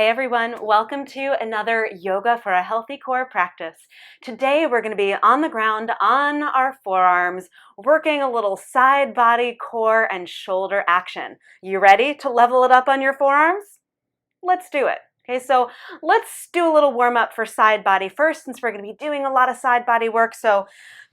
Hey everyone, welcome to another Yoga for a Healthy Core practice. Today we're going to be on the ground on our forearms, working a little side body, core, and shoulder action. You ready to level it up on your forearms? Let's do it. Okay, so let's do a little warm up for side body first, since we're going to be doing a lot of side body work. So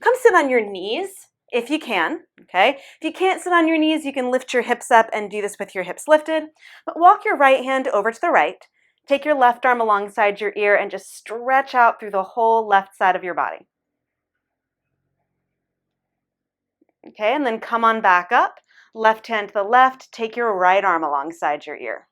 come sit on your knees if you can, okay? If you can't sit on your knees, you can lift your hips up and do this with your hips lifted. But walk your right hand over to the right. Take your left arm alongside your ear and just stretch out through the whole left side of your body. Okay, and then come on back up. Left hand to the left. Take your right arm alongside your ear.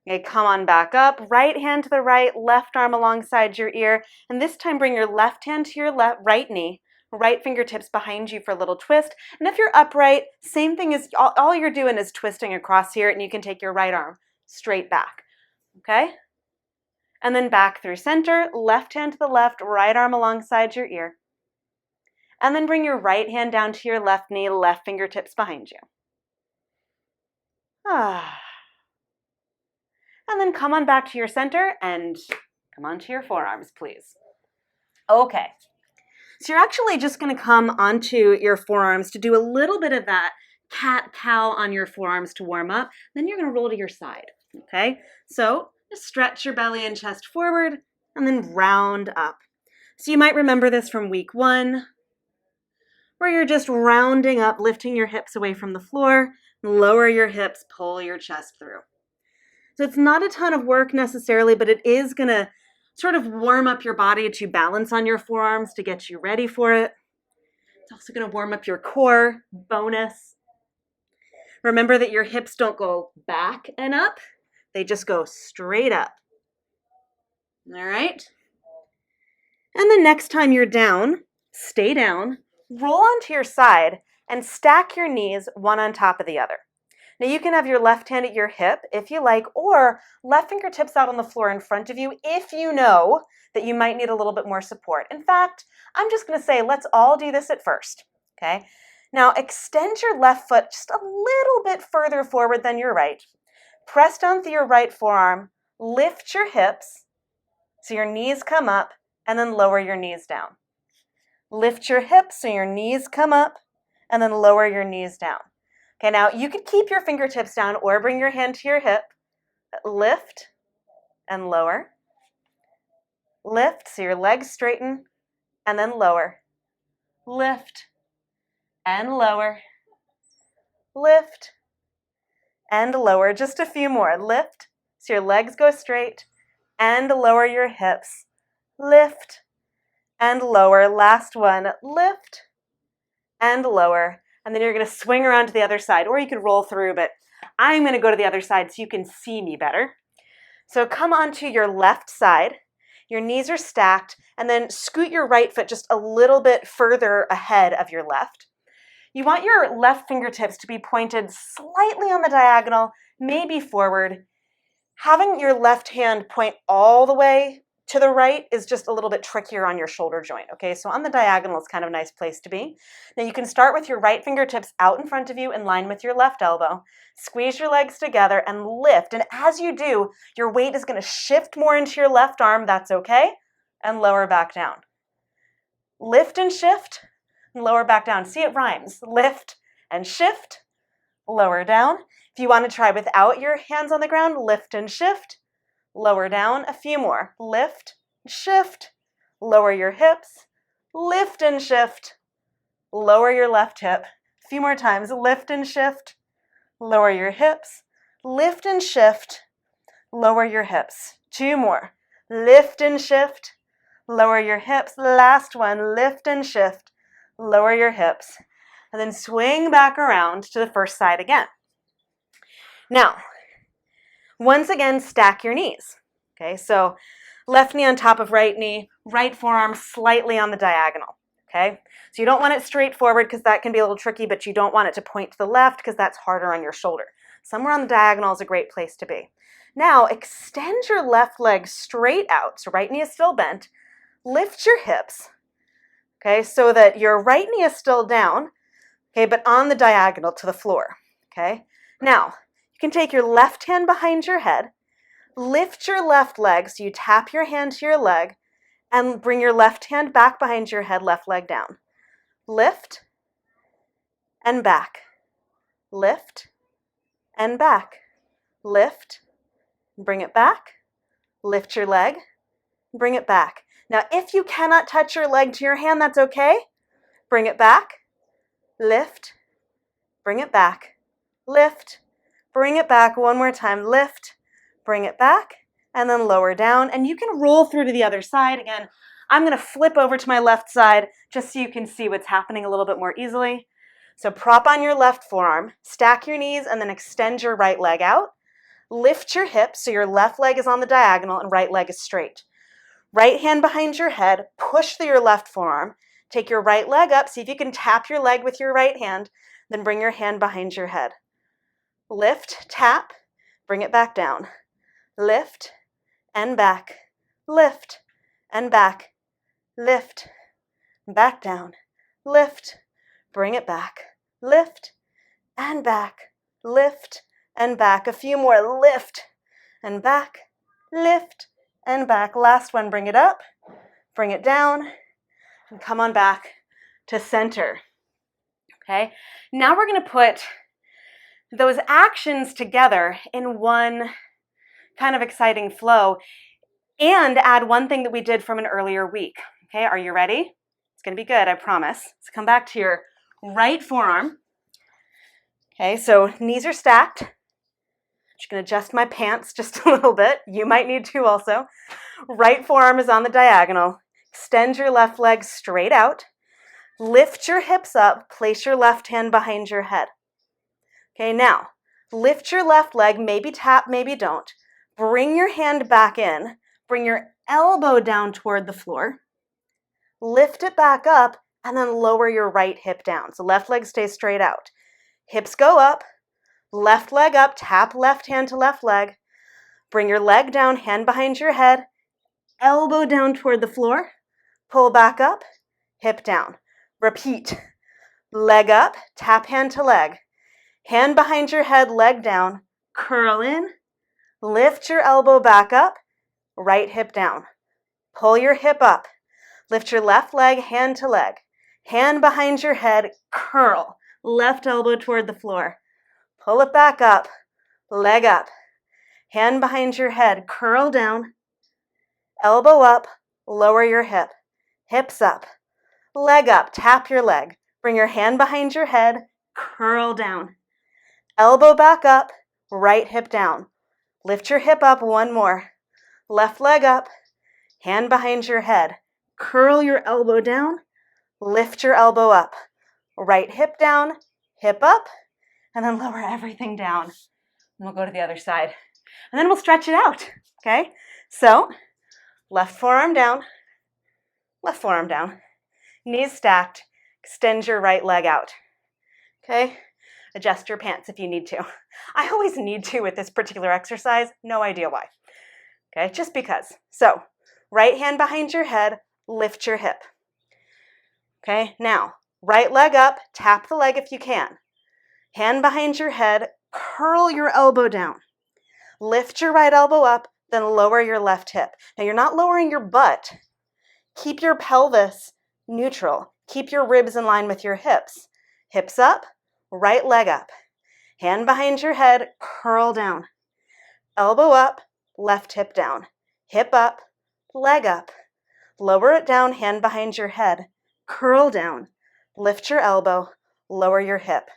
Okay, come on back up. Right hand to the right, left arm alongside your ear. And this time bring your left hand to your right knee. Right fingertips behind you for a little twist. And if you're upright, same thing as all you're doing is twisting across here, and you can take your right arm straight back. Okay? And then back through center, left hand to the left, right arm alongside your ear. And then bring your right hand down to your left knee, left fingertips behind you. And then come on back to your center and come onto your forearms, please. Okay. So you're actually just going to come onto your forearms to do a little bit of that cat-cow on your forearms to warm up. Then you're going to roll to your side, okay? So just stretch your belly and chest forward and then round up. So you might remember this from week 1, where you're just rounding up, lifting your hips away from the floor, lower your hips, pull your chest through. So it's not a ton of work necessarily, but it is going to sort of warm up your body to balance on your forearms to get you ready for it. It's also going to warm up your core. Bonus. Remember that your hips don't go back and up. They just go straight up. All right? And the next time you're down, stay down, roll onto your side, and stack your knees one on top of the other. Now you can have your left hand at your hip if you like, or left fingertips out on the floor in front of you if you know that you might need a little bit more support. In fact, I'm just going to say let's all do this at first, okay? Now extend your left foot just a little bit further forward than your right. Press down through your right forearm, lift your hips so your knees come up, and then lower your knees down. Lift your hips so your knees come up, and then lower your knees down. Okay, now you could keep your fingertips down or bring your hand to your hip. Lift and lower. Lift so your legs straighten, and then lower. Lift and lower. Lift and lower. Just a few more. Lift so your legs go straight, and lower your hips. Lift and lower. Last one. Lift and lower. And then you're going to swing around to the other side, or you could roll through, but I'm going to go to the other side so you can see me better. So come onto your left side. Your knees are stacked, and then scoot your right foot just a little bit further ahead of your left. You want your left fingertips to be pointed slightly on the diagonal, maybe forward. Having your left hand point all the way to the right is just a little bit trickier on your shoulder joint, okay? So on the diagonal is kind of a nice place to be. Now you can start with your right fingertips out in front of you in line with your left elbow. Squeeze your legs together and lift. And as you do, your weight is going to shift more into your left arm. That's okay. And lower back down. Lift and shift and lower back down. See, it rhymes. Lift and shift, lower down. If you want to try without your hands on the ground, lift and shift. Lower down, a few more. Lift, shift, lower your hips, lift and shift, lower your left hip. A few more times. Lift and shift, lower your hips, lift and shift, lower your hips. 2 more. Lift and shift, lower your hips. Last one. Lift and shift, lower your hips. And then swing back around to the first side again. Now, once again, stack your knees. Okay, so left knee on top of right knee, right forearm slightly on the diagonal. Okay, so you don't want it straight forward because that can be a little tricky, but you don't want it to point to the left because that's harder on your shoulder. Somewhere on the diagonal is a great place to be. Now, extend your left leg straight out, so right knee is still bent. Lift your hips, okay, so that your right knee is still down, okay, but on the diagonal to the floor. Okay, now You can take your left hand behind your head, lift your left leg, so you tap your hand to your leg, and bring your left hand back behind your head, left leg down. Lift and back. Lift and back. Lift, bring it back. Lift your leg, bring it back. Now, if you cannot touch your leg to your hand, that's okay. Bring it back. Lift, bring it back. Lift, bring it back. One more time. Lift, bring it back, and then lower down. And you can roll through to the other side. Again, I'm going to flip over to my left side just so you can see what's happening a little bit more easily. So prop on your left forearm, stack your knees, and then extend your right leg out. Lift your hips so your left leg is on the diagonal and right leg is straight. Right hand behind your head, push through your left forearm. Take your right leg up, see if you can tap your leg with your right hand, then bring your hand behind your head. Lift, tap, bring it back down. Lift and back, lift and back, lift, back down, lift, bring it back, lift and back, lift and back. A few more, lift and back, lift and back. Last one, bring it up, bring it down, and come on back to center. Okay, now we're going to put those actions together in one kind of exciting flow and add one thing that we did from an earlier week. Okay, are you ready? It's going to be good, I promise. So come back to your right forearm. Okay, so knees are stacked. I'm just going to adjust my pants just a little bit. You might need to also. Right forearm is on the diagonal. Extend your left leg straight out. Lift your hips up. Place your left hand behind your head. Okay, now lift your left leg. Maybe tap, maybe don't. Bring your hand back in. Bring your elbow down toward the floor. Lift it back up and then lower your right hip down. So left leg stays straight out. Hips go up. Left leg up. Tap left hand to left leg. Bring your leg down, hand behind your head. Elbow down toward the floor. Pull back up. Hip down. Repeat. Leg up. Tap hand to leg. Hand behind your head, leg down. Curl in. Lift your elbow back up. Right hip down. Pull your hip up. Lift your left leg, hand to leg. Hand behind your head, curl. Left elbow toward the floor. Pull it back up. Leg up. Hand behind your head, curl down. Elbow up, lower your hip. Hips up. Leg up, tap your leg. Bring your hand behind your head, curl down. Elbow back up, right hip down. Lift your hip up, one more. Left leg up, hand behind your head. Curl your elbow down, lift your elbow up. Right hip down, hip up, and then lower everything down. And we'll go to the other side. And then we'll stretch it out, okay? So, left forearm down, knees stacked, extend your right leg out, okay? Adjust your pants if you need to. I always need to with this particular exercise, no idea why. Okay, just because. So, right hand behind your head, lift your hip. Okay, now, right leg up, tap the leg if you can. Hand behind your head, curl your elbow down. Lift your right elbow up, then lower your left hip. Now, you're not lowering your butt. Keep your pelvis neutral. Keep your ribs in line with your hips. Hips up, right leg up. Hand behind your head, curl down. Elbow up, left hip down. Hip up, leg up. Lower it down, hand behind your head. Curl down. Lift your elbow, lower your hip.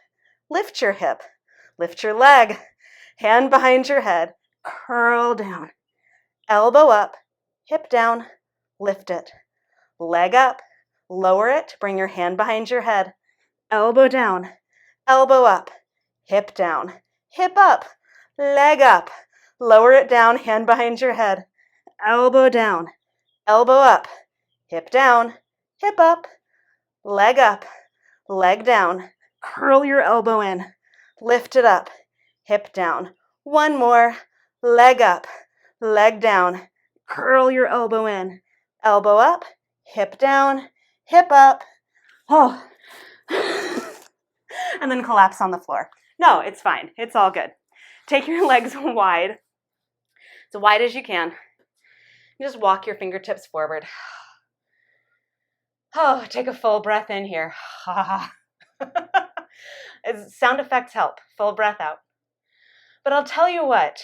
Lift your hip. Lift your leg. Hand behind your head. Curl down. Elbow up, hip down, lift it. Leg up, lower it, bring your hand behind your head. Elbow down, elbow up, hip down. Hip up, leg up. Lower it down, hand behind your head. Elbow down, elbow up, hip down, hip up, leg up, leg down. Curl your elbow in, lift it up, hip down. One more, leg up, leg down. Curl your elbow in, elbow up, hip down, hip up. Oh, and then collapse on the floor. No, it's fine. It's all good. take your legs wide, as wide as you can. Just walk your fingertips forward. Oh, take a full breath in here. Sound effects help. Full breath out. But I'll tell you what,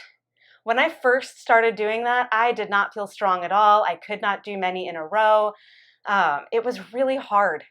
when I first started doing that, I did not feel strong at all. I could not do many in a row. It was really hard.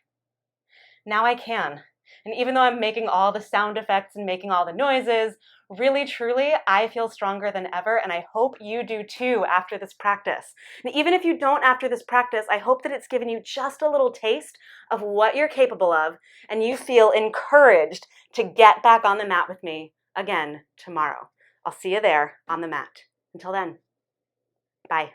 Now I can. And even though I'm making all the sound effects and making all the noises, really, truly, I feel stronger than ever, and I hope you do too after this practice. And even if you don't after this practice, I hope that it's given you just a little taste of what you're capable of, and you feel encouraged to get back on the mat with me again tomorrow. I'll see you there on the mat. Until then, bye.